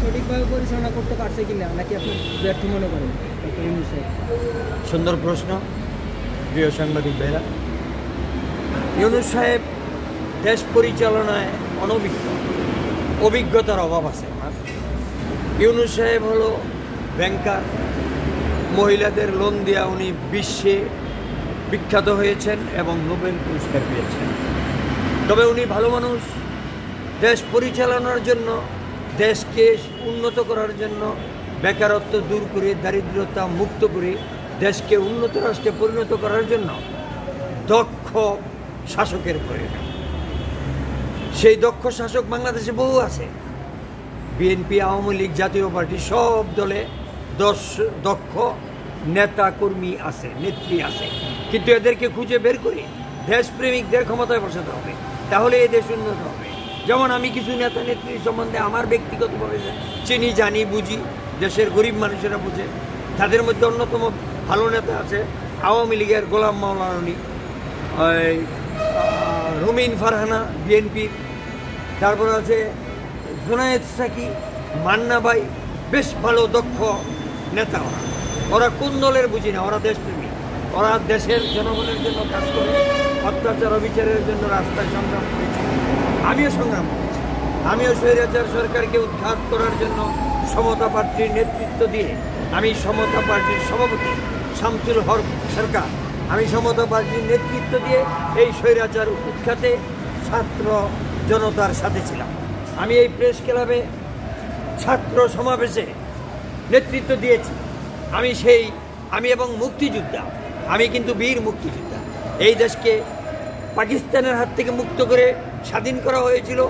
সঠিকভাবে পরিচালনা করতে পারছে কিনা, নাকি আপনি ব্যর্থ মনে করেন? সুন্দর প্রশ্ন প্রিয় সাংবাদিক ভাইরা। ইউনূস সাহেব দেশ পরিচালনায় অনভিজ্ঞ, অভিজ্ঞতার অভাব আছে। ইউনূস সাহেব হলো ব্যাংকার, মহিলাদের লোন দেওয়া উনি বিশ্বে বিখ্যাত হয়েছেন এবং নোবেল পুরস্কার পেয়েছেন। তবে উনি ভালো মানুষ, দেশ পরিচালনার জন্য, দেশকে উন্নত করার জন্য, বেকারত্ব দূর করে, দারিদ্রতা মুক্ত করে দেশকে উন্নত রাষ্ট্রে পরিণত করার জন্য দক্ষ শাসকের প্রয়োজন। সেই দক্ষ শাসক বাংলাদেশে বহু আছে। বিএনপি, আওয়ামী লীগ, জাতীয় পার্টি সব দলে দক্ষ নেতা কর্মী আছে, নেত্রী আছে, কিন্তু এদেরকে খুঁজে বের করে দেশপ্রেমিকদের ক্ষমতায় বসাতে হবে, তাহলে এই দেশ উন্নত হবে। যেমন আমি কিছু নেতা নেত্রীর সম্বন্ধে আমার ব্যক্তিগতভাবে চিনি, জানি, বুঝি, দেশের গরিব মানুষেরা বুঝে। তাদের মধ্যে অন্যতম ভালো নেতা আছে আওয়ামী লীগের গোলাম মাওলা রনি, রুমিন ফারহানা বিএনপির, তারপর আছে জুনায়েদ সাকি, মান্না ভাই, বেশ ভালো দক্ষ নেতা। ওরা কোন দলের বুঝি না, ওরা দেশপ্রেমী, ওরা দেশের জনগণের জন্য কাজ করে, অত্যাচার অবিচারের জন্য রাস্তায় সংগ্রাম করেছে। আমিও সংগ্রাম করেছি। আমিও স্বৈরাচার সরকারকে উৎখাত করার জন্য সমতা পার্টির নেতৃত্ব দিয়ে, আমি সমতা পার্টির সভাপতি শামসুল হক সরকার, আমি সমতা পার্টির নেতৃত্ব দিয়ে এই স্বৈরাচার উৎখাতে ছাত্র জনতার সাথে ছিলাম। আমি এই প্রেস ক্লাবে ছাত্র সমাবেশে নেতৃত্ব দিয়েছি। আমি এবং মুক্তিযোদ্ধা, আমি কিন্তু বীর মুক্তিযোদ্ধা। এই দেশকে পাকিস্তানের হাত থেকে মুক্ত করে স্বাধীন করা হয়েছিল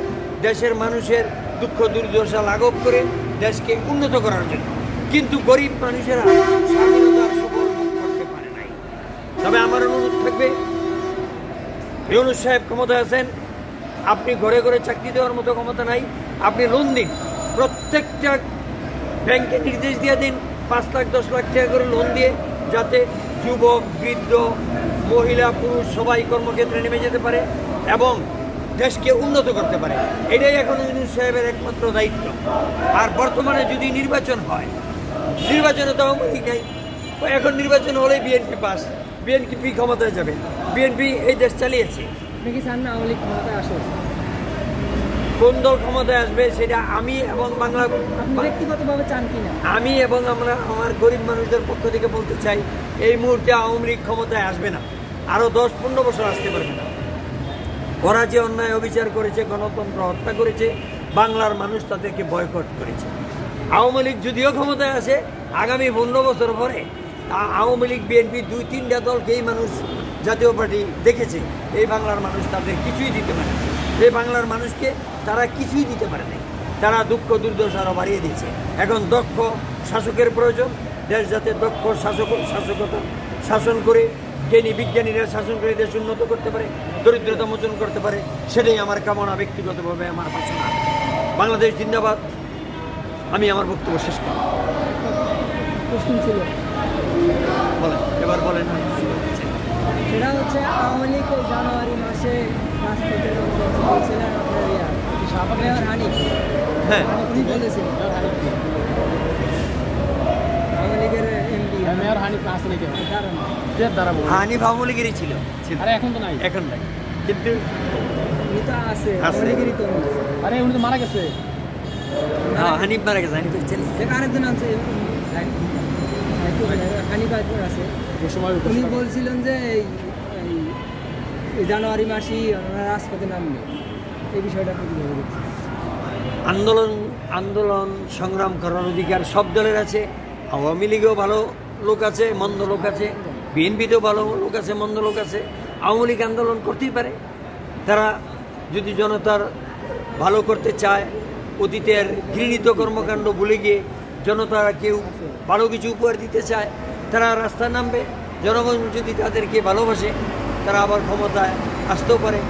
দেশের মানুষের দুঃখ দুর্দশা লাঘব করে দেশকে উন্নত করার জন্য, কিন্তু গরিব মানুষেরা স্বাধীনতার সুফল ভোগ করতে পারে নাই। তবে আমার অনুরোধ থাকবে, ইউনূস সাহেব ক্ষমতায় আছেন, আপনি ঘরে ঘরে চাকরি দেওয়ার মতো ক্ষমতা নাই, আপনি লোন দিন, প্রত্যেকটা ব্যাংকে নির্দেশ দিয়ে দিন 5 লাখ 10 লাখ টাকা করে লোন দিয়ে, যাতে যুবক, বৃদ্ধ, মহিলা, পুরুষ সবাই কর্মক্ষেত্রে নেমে যেতে পারে এবং দেশকে উন্নত করতে পারে। এটাই এখন ইউনূস সাহেবের একমাত্র দায়িত্ব। আর বর্তমানে যদি নির্বাচন হয়, নির্বাচনে তো আওয়ামী লীগ নাই, এখন নির্বাচন হলে বিএনপি পাস, বিএনপি ক্ষমতায় যাবে। বিএনপি এই দেশ চালিয়েছে। আপনি কি চান না আওয়ামী লীগ ক্ষমতায় আসে? কোন দল ক্ষমতায় আসবে সেটা আমি এবং বাংলা, ব্যক্তিগতভাবে চান কিনা? আমি এবং আমার গরিব মানুষদের পক্ষ থেকে বলতে চাই, এই মুহূর্তে আওয়ামী লীগ ক্ষমতায় আসবে না, আরও 10-15 বছর আসতে পারবে না। ওরা যে অন্যায় অবিচার করেছে, গণতন্ত্র হত্যা করেছে, বাংলার মানুষ তাদেরকে বয়কট করেছে। আওয়ামী লীগ যদিও ক্ষমতায় আসে, আগামী 15 বছর পরে আওয়ামী লীগ, বিএনপি 2-3টা দলকেই মানুষ, জাতীয় পার্টি দেখেছে, এই বাংলার মানুষ তাদের কিছুই দিতে পারে না। এই বাংলার মানুষকে তারা কিছুই দিতে পারে নাই, তারা দুঃখ দুর্দশা আরও বাড়িয়ে দিয়েছে। এখন দক্ষ শাসকের প্রয়োজন। দেশ যাতে দক্ষ শাসকতা শাসন করে, জ্ঞানী বিজ্ঞানীরা শাসন করে দেশ উন্নত করতে পারে, দরিদ্রতা মোচন করতে পারে, সেটাই আমার কামনা, ব্যক্তিগতভাবে আমার বাসনা। বাংলাদেশ জিন্দাবাদ। আমি আমার বক্তব্য শেষ করব। প্রশ্ন ছিল, বলেন, এবার বলেন। সেটা হচ্ছে আওয়ামী লীগ জানুয়ারি মাসে রাজপথে বলছিলেন আপনার মেয়র হানিফ, হ্যাঁ, উনি বলেছেন আওয়ামী লীগের এমপি মেয়র হানিফ আসলে কি হানিফ আওয়ামী লীগেরই ছিল, এখন তো নাই, এখন নাই, কিন্তু উনি তো আছে আওয়ামী লীগেরই তো। আরে উনি তো মারা গেছে। হ্যাঁ, হানিফ মারা গেছে, হানিফের ছেলে। আরেকজন আছে হানিফ আছে, উনি বলছিলেন যে এই জানুয়ারি মাসেই রাজপথে নামবে। এই বিষয়টা আন্দোলন সংগ্রাম করার অধিকার সব দলের আছে। আওয়ামী লীগেও ভালো লোক আছে, মন্দ লোক আছে, বিএনপিতেও ভালো লোক আছে, মন্দ লোক আছে। আওয়ামী লীগ আন্দোলন করতেই পারে, তারা যদি জনতার ভালো করতে চায়, অতীতের ঘৃণিত কর্মকাণ্ড ভুলে গিয়ে জনতারা কেউ ভালো কিছু উপহার দিতে চায়, তারা রাস্তায় নামবে। জনগণ যদি তাদেরকে ভালোবাসে, তারা আবার ক্ষমতায় আসতেও পারে।